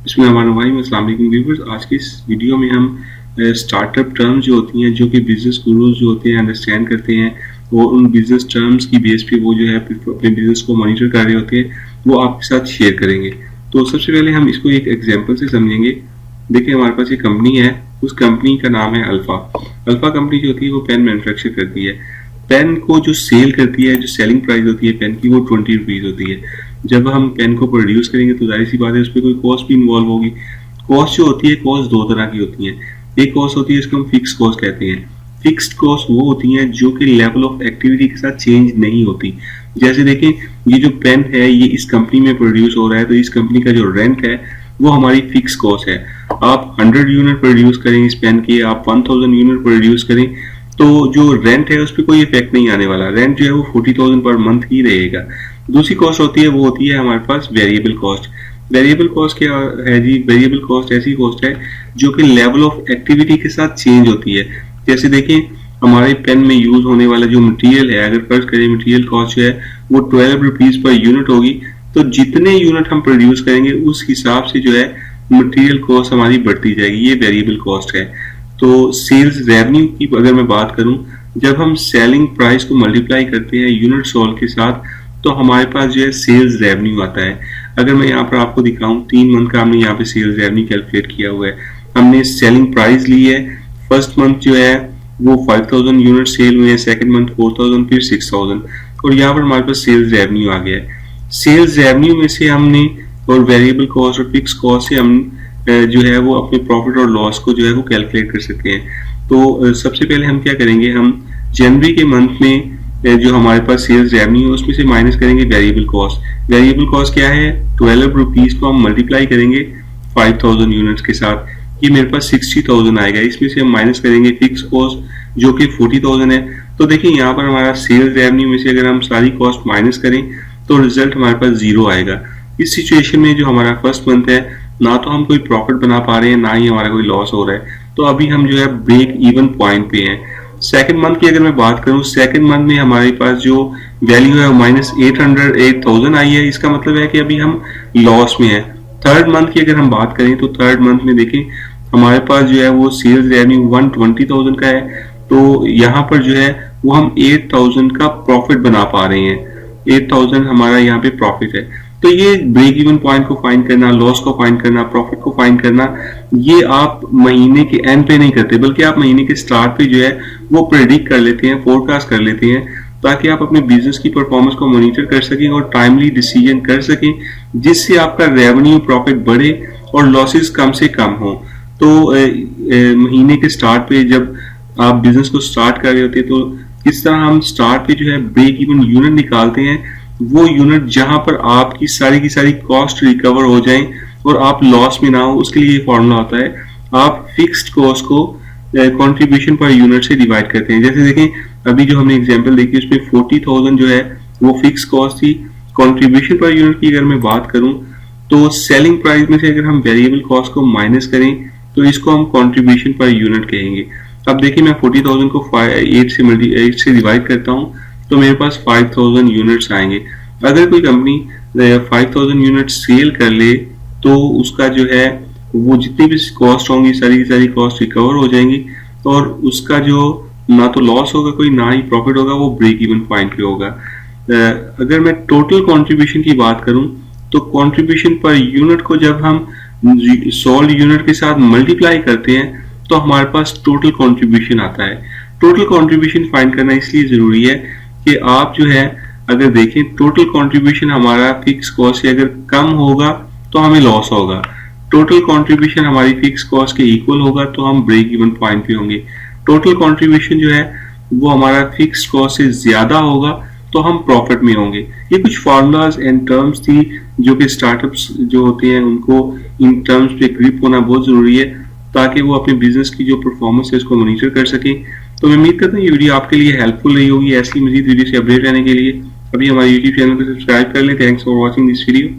इसमें हमारा अस्सलाम वालेकुम व्यूअर्स। आज के इस वीडियो में हम स्टार्टअप टर्म्स जो होती हैं, जो कि बिजनेस गुरुज जो होते हैं अंडरस्टैंड करते हैं, वो उन बिजनेस टर्म्स की बेस पे वो जो है अपने बिजनेस को मॉनिटर कर रहे होते हैं, वो आपके साथ शेयर करेंगे। तो सबसे पहले हम इसको एक एग्जांपल से समझेंगे। देखिए हमारे पास एक कंपनी है, उस कंपनी का नाम है अल्फा। अल्फा कंपनी जो होती है वो पेन मैन्युफैक्चर करती है। पेन को जो सेल करती है, जो सेलिंग प्राइस होती है पेन की, वो 20 रुपीज होती है। जब हम पेन को प्रोड्यूस करेंगे तो जाहिर सी बात है उस पर कोई कॉस्ट भी इन्वॉल्व होगी। कॉस्ट जो होती है, कॉस्ट दो तरह की होती है। एक कॉस्ट होती है इसको हम फिक्स कॉस्ट कहते हैं। फिक्स्ड कॉस्ट वो होती हैं जो कि लेवल ऑफ एक्टिविटी के साथ चेंज नहीं होती। जैसे देखें, ये जो पेन है ये इस कंपनी में प्रोड्यूस हो रहा है, तो इस कंपनी का जो रेंट है वो हमारी फिक्स कॉस्ट है। आप 100 यूनिट प्रोड्यूस करें इस पेन की, आप 1000 यूनिट प्रोड्यूस करें, तो जो रेंट है उस पर कोई इफेक्ट नहीं आने वाला। रेंट जो है वो 40,000 पर मंथ ही रहेगा। दूसरी कॉस्ट होती है, वो होती है हमारे पास वेरिएबल कॉस्ट। वेरिएबल कॉस्ट क्या है जी? वेरिएबल कॉस्ट ऐसी कॉस्ट है जो कि लेवल ऑफ एक्टिविटी के साथ चेंज होती है। जैसे देखें, हमारे पेन में यूज होने वाला जो मटेरियल है, अगर फर्ज करें मटेरियल कॉस्ट जो है वो 12 रुपीज पर यूनिट होगी, तो जितने यूनिट हम प्रोड्यूस करेंगे उस हिसाब से जो है मटेरियल कॉस्ट हमारी बढ़ती जाएगी। ये वेरिएबल कॉस्ट है। तो सेल्स रेवेन्यू की अगर मैं बात करूं, जब हम सेलिंग प्राइस को मल्टीप्लाई करते हैं यूनिट सोल्ड के साथ, तो हमारे पास जो है सेल्स रेवेन्यू आता है। अगर मैं यहाँ पर आपको दिखाऊं, 3 मंथ का हमने यहाँ पे सेल्स रेवेन्यू कैलकुलेट किया हुआ है। हमने सेलिंग प्राइस ली है। फर्स्ट मंथ जो है वो 5000 यूनिट सेल हुए हैं, सेकंड मंथ 4000, फिर 6000, और यहाँ पर हमारे पास सेल्स रेवेन्यू आ गया है। सेल्स रेवेन्यू में से हमने और वेरिएबल कॉस्ट और फिक्स कॉस्ट से हम जो है वो अपने प्रॉफिट और लॉस को जो है वो कैलकुलेट कर सकते हैं। तो सबसे पहले हम क्या करेंगे, हम जनवरी के मंथ में जो हमारे पास सेल्स रेवेन्यू है उसमें से माइनस करेंगे वेरिएबल कॉस्ट। वेरिएबल कॉस्ट क्या है? 12 रुपीज को हम मल्टीप्लाई करेंगे 5000 यूनिट्स के साथ, ये मेरे पास 60,000 आएगा। इसमें से हम माइनस करेंगे फिक्स कॉस्ट जो कि 40,000 है। तो देखिए यहाँ पर हमारा सेल्स रेवेन्यू में से अगर हम सारी कॉस्ट माइनस करें तो रिजल्ट हमारे पास 0 आएगा। इस सिचुएशन में जो हमारा फर्स्ट मंथ है, ना तो हम कोई प्रॉफिट बना पा रहे हैं, ना ही हमारा कोई लॉस हो रहा है, तो अभी हम जो है ब्रेक इवन पॉइंट पे हैं। सेकंड मंथ की अगर मैं बात करूं, सेकंड मंथ में हमारे पास जो वैल्यू है -800 आई है। इसका मतलब है कि अभी हम लॉस में है। थर्ड मंथ की अगर हम बात करें तो थर्ड मंथ में देखें हमारे पास जो है वो सेल्स रेवेन्यू 120,000 का है, तो यहाँ पर जो है वो हम 8000 का प्रॉफिट बना पा रहे हैं। 8000 हमारा यहाँ पे प्रॉफिट है। तो ये ब्रेक इवन पॉइंट को फाइंड करना, लॉस को फाइंड करना, प्रॉफिट को फाइंड करना, ये आप महीने के एंड पे नहीं करते, बल्कि आप महीने के स्टार्ट पे जो है वो प्रेडिक्ट कर लेते हैं, फोरकास्ट कर लेते हैं, ताकि आप अपने बिजनेस की परफॉर्मेंस को मॉनिटर कर सकें और टाइमली डिसीजन कर सकें, जिससे आपका रेवेन्यू प्रॉफिट बढ़े और लॉसेस कम से कम हो। तो महीने के स्टार्ट पे जब आप बिजनेस को स्टार्ट कर रहे होते हैं, तो किस तरह हम स्टार्ट पे जो है ब्रेक इवन यूनिट निकालते हैं, वो यूनिट जहां पर आपकी सारी की सारी कॉस्ट रिकवर हो जाए और आप लॉस में ना हो, उसके लिए ये फॉर्मूला होता है। आप फिक्स्ड कॉस्ट को कंट्रीब्यूशन पर यूनिट से डिवाइड करते हैं। जैसे देखें अभी जो हमने एग्जांपल देखी उसमें 40,000 जो है वो फिक्स कॉस्ट थी। कंट्रीब्यूशन पर यूनिट की अगर मैं बात करूं तो सेलिंग प्राइस में से अगर हम वेरिएबल कॉस्ट को माइनस करें तो इसको हम कंट्रीब्यूशन पर यूनिट कहेंगे। अब देखिए मैं 40,000 को 8 से डिवाइड करता हूं तो मेरे पास 5000 यूनिट्स आएंगे। अगर कोई कंपनी 5000 यूनिट सेल कर ले तो उसका जो है वो जितनी भी कॉस्ट होंगी सारी की सारी कॉस्ट रिकवर हो जाएंगी, और उसका जो ना तो लॉस होगा कोई, ना ही प्रॉफिट होगा, वो ब्रेक इवन पॉइंट पे होगा। अगर मैं टोटल कंट्रीब्यूशन की बात करूं तो कंट्रीब्यूशन पर यूनिट को जब हम सोल्ड यूनिट के साथ मल्टीप्लाई करते हैं तो हमारे पास टोटल कंट्रीब्यूशन आता है। टोटल कंट्रीब्यूशन फाइंड करना इसलिए जरूरी है कि आप जो है अगर देखें टोटल कंट्रीब्यूशन हमारा फिक्स कॉस्ट से अगर कम होगा तो हमें लॉस होगा। टोटल कंट्रीब्यूशन हमारी फिक्स कॉस्ट के इक्वल होगा तो हम ब्रेक इवन पॉइंट पे होंगे। टोटल कंट्रीब्यूशन जो है वो हमारा फिक्स कॉस्ट से ज्यादा होगा तो हम प्रॉफिट में होंगे। ये कुछ फॉर्मूलाज एंड टर्म्स थी जो कि स्टार्टअप्स जो होते हैं उनको इन टर्म्स पे ग्रिप होना बहुत जरूरी है, ताकि वो अपने बिजनेस की जो परफॉर्मेंस है उसको मॉनिटर कर सकें। तो मैं उम्मीद करता हूँ ये वीडियो आपके लिए हेल्पफुल रही होगी। ऐसी मजीद वीडियो से अपडेट रहने के लिए अभी हमारे YouTube चैनल को सब्सक्राइब कर लें। Thanks for watching this video.